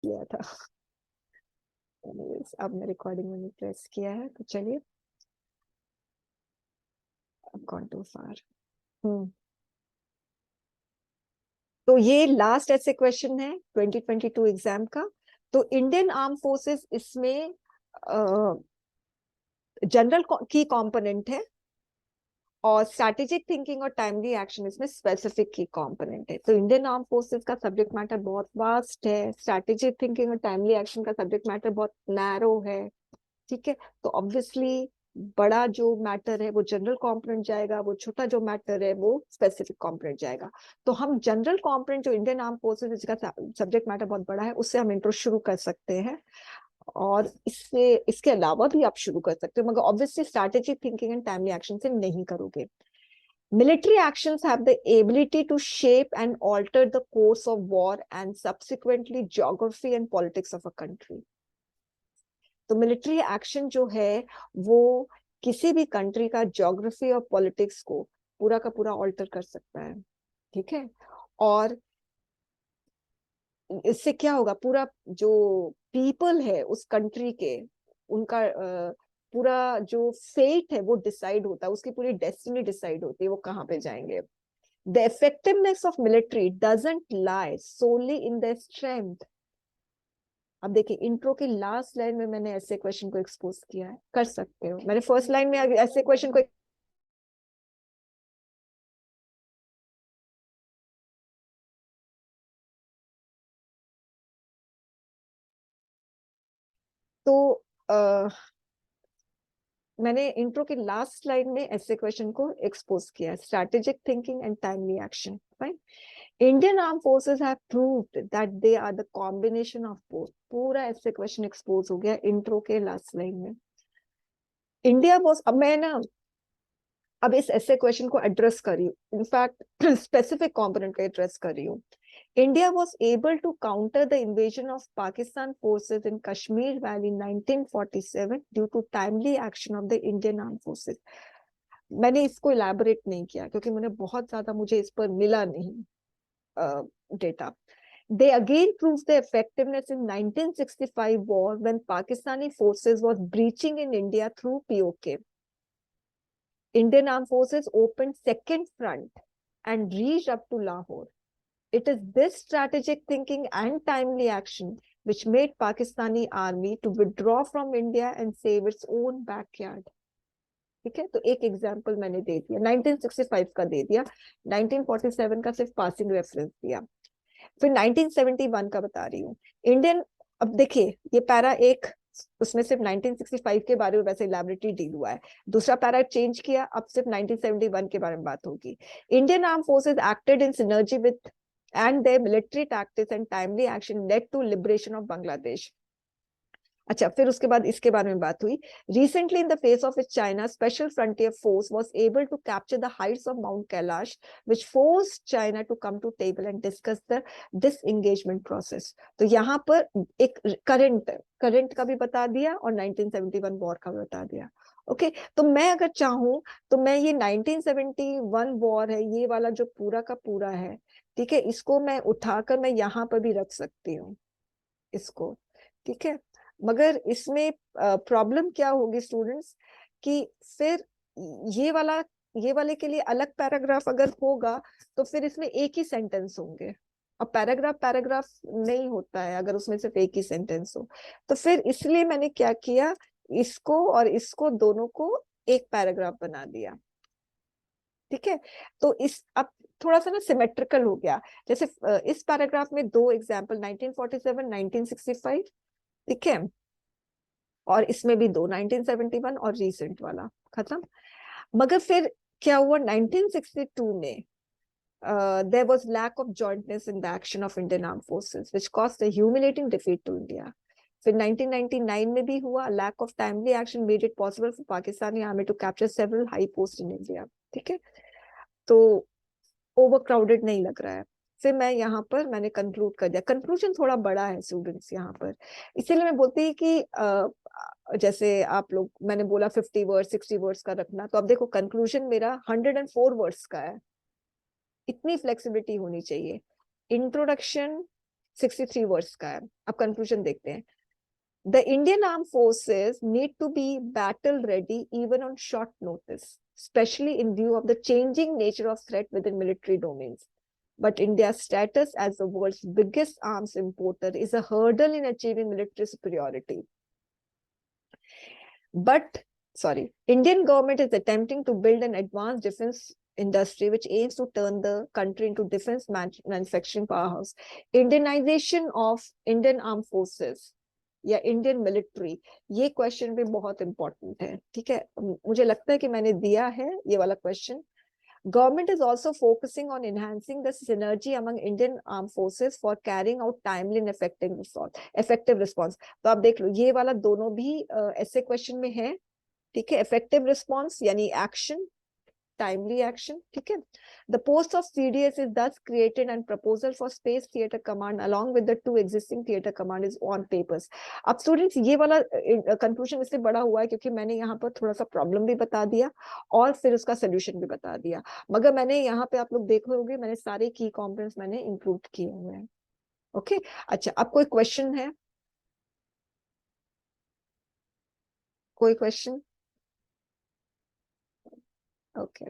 किया था। Anyways, अब मैं रिकॉर्डिंग मैंने प्रेस किया है, तो चलिए। I've gone too far. तो ये लास्ट ऐसे क्वेश्चन है 2022 एग्जाम का। तो इंडियन आर्म फोर्सेस इसमें जनरल की कंपोनेंट है, और स्ट्रैटेजिक थिंकिंग और टाइमली एक्शन इसमें स्पेसिफिक की कंपोनेंट है। तो इंडियन आर्म फोर्सेस का सब्जेक्ट मैटर बहुत वास्ट है, स्ट्रैटेजिक थिंकिंग और टाइमली एक्शन का सब्जेक्ट मैटर बहुत नैरो है। ठीक है, तो ऑब्वियसली बड़ा जो मैटर है वो जनरल कंपोनेंट जाएगा, वो छोटा जो मैटर है वो स्पेसिफिक कंपोनेंट जाएगा। तो हम जनरल कंपोनेंट जो इंडियन आर्म फोर्सेस जिसका सब्जेक्ट मैटर बहुत बड़ा है उससे हम इंट्रो शुरू कर सकते हैं, और इससे इसके अलावा भी आप शुरू कर सकते हो, मगर obviously strategic thinking and timely action से नहीं करोगे। Military actions have the ability to shape and alter the course of war and subsequently geography and politics of a country. तो मिलिट्री एक्शन जो है वो किसी भी कंट्री का ज्योग्राफी और पॉलिटिक्स को पूरा का पूरा ऑल्टर कर सकता है। ठीक है, और इससे क्या होगा, पूरा जो पीपल है उस कंट्री के, उनका पूरा जो फेट है वो डिसाइड होता है, उसकी पूरी डेस्टिनी डिसाइड होती है वो कहाँ पे जाएंगे। The effectiveness of military doesn't lie solely in their strength. अब देखिए इंट्रो की लास्ट लाइन में मैंने ऐसे क्वेश्चन को एक्सपोज किया है, कर सकते हो। मैंने फर्स्ट लाइन में ऐसे क्वेश्चन को तो मैंने इंट्रो की लास्ट लाइन में ऐसे क्वेश्चन को एक्सपोज किया है, strategic thinking and timely action. Fine, Indian armed forces have proved that they are the combination of both. पूरा ऐसे क्वेश्चन एक्सपोज हो गया इंट्रो के लास्ट लाइन में। इंडिया वॉज, अब मैं ना अब इस ऐसे क्वेश्चन को एड्रेस कर रही हूँ, इनफैक्ट स्पेसिफिक कंपोनेंट को एड्रेस कर रही हूँ। India was able to counter the invasion of Pakistan forces in Kashmir Valley in 1947 due to timely action of the Indian Armed Forces. मैंने इसको इलैबोरेट नहीं किया क्योंकि मुझे इस पर मिला नहीं data. They again proved the effectiveness in 1965 war when Pakistani forces was breaching in India through POK. Indian Armed Forces opened second front and reached up to Lahore. It is this strategic thinking and timely action which made Pakistani army to withdraw from India and save its own backyard. ठीक है, तो एक example मैंने दे दिया, 1965 का दे दिया, 1947 का सिर्फ पासिंग रेफरेंस दिया, फिर 1971 का बता रही हूँ। इंडियन, अब देखिए ये पैरा एक, उसमें सिर्फ 1965 के बारे में वैसे इलैबोरेटली डील हुआ है, दूसरा पैरा चेंज किया, अब सिर्फ 1971 के बारे में बात होगी। Indian armed forces acted in synergy with and their military tactics and timely action led to liberation of Bangladesh. अच्छा, फिर उसके बाद इसके बारे में बात हुई। Recently, in the face of its China, Special Frontier Force was able to capture the heights of Mount Kailash, which forced China to come to table and discuss the disengagement process. तो यहाँ पर एक current का भी बता दिया और 1971 war का भी बता दिया। ओके, तो मैं अगर चाहूँ तो मैं ये 1971 वॉर है, ये वाला जो पूरा का पूरा है, ठीक है, इसको मैं उठाकर मैं यहाँ पर भी रख सकती हूँ इसको। ठीक है, मगर इसमें प्रॉब्लम क्या होगी स्टूडेंट्स, कि फिर ये वाले के लिए अलग पैराग्राफ अगर होगा तो फिर इसमें एक ही सेंटेंस होंगे, और पैराग्राफ पैराग्राफ नहीं होता है अगर उसमें सिर्फ एक ही सेंटेंस हो। तो फिर इसलिए मैंने क्या किया, इसको और इसको दोनों को एक पैराग्राफ बना दिया। ठीक है, तो इस अब थोड़ा सा ना सिमेट्रिकल हो गया, जैसे इस पैराग्राफ में दो एग्जांपल 1947 1965, ठीक है, और इसमें भी दो 1971 और रीसेंट वाला खत्म। मगर फिर क्या हुआ 1962 में, there was lack of jointness in the action of Indian Armed Forces which caused a humiliating defeat to India. फिर 1999 में भी हुआ, lack of timely action made it possible for Pakistani army to capture several high posts in India. ठीक है, तो overcrowded नहीं लग रहा है। फिर मैं यहाँ पर मैंने कंक्लूड कर दिया, कंक्लूजन थोड़ा बड़ा है स्टूडेंट्स यहाँ पर, इसीलिए मैं बोलती हूँ कि जैसे आप लोग, मैंने बोला 50 वर्ड्स 60 वर्ड्स का रखना, तो अब देखो कंक्लूजन मेरा 104 वर्ड्स का है। इतनी फ्लेक्सिबिलिटी होनी चाहिए। इंट्रोडक्शन, 63 वर्ड्स का है। अब कंक्लूजन देखते हैं। The Indian Armed Forces need to be battle ready even on short notice, especially in view of the changing nature of threat within military domains. But India's status as the world's biggest arms importer is a hurdle in achieving military superiority. Indian government is attempting to build an advanced defense industry which aims to turn the country into defense manufacturing powerhouse. Indianization of Indian Armed Forces या Indian military, ये question भी बहुत important है। ठीक है, मुझे लगता है कि मैंने दिया है ये वाला question. Government is also focusing on enhancing the synergy among Indian armed forces for carrying out timely and effective response. तो आप देख लो ये वाला दोनों भी ऐसे क्वेश्चन में है। ठीक है, effective response यानी action, timely action. ठीक है, the post of CDS is thus created and proposal for space theater command along with the 2 existing theater command is on papers. अब स्टूडेंट्स ये वाला कंक्लूजन इसलिए बड़ा हुआ है क्योंकि मैंने यहाँ पर थोड़ा सा प्रॉब्लम भी बता दिया और फिर उसका सोल्यूशन भी बता दिया, मगर मैंने यहाँ पे आप लोग देख होंगे मैंने सारे की कॉम्पोनेंट्स मैंने इंक्लूड किए हुए हैं। ओके, अच्छा, अब कोई क्वेश्चन है? कोई क्वेश्चन? ओके।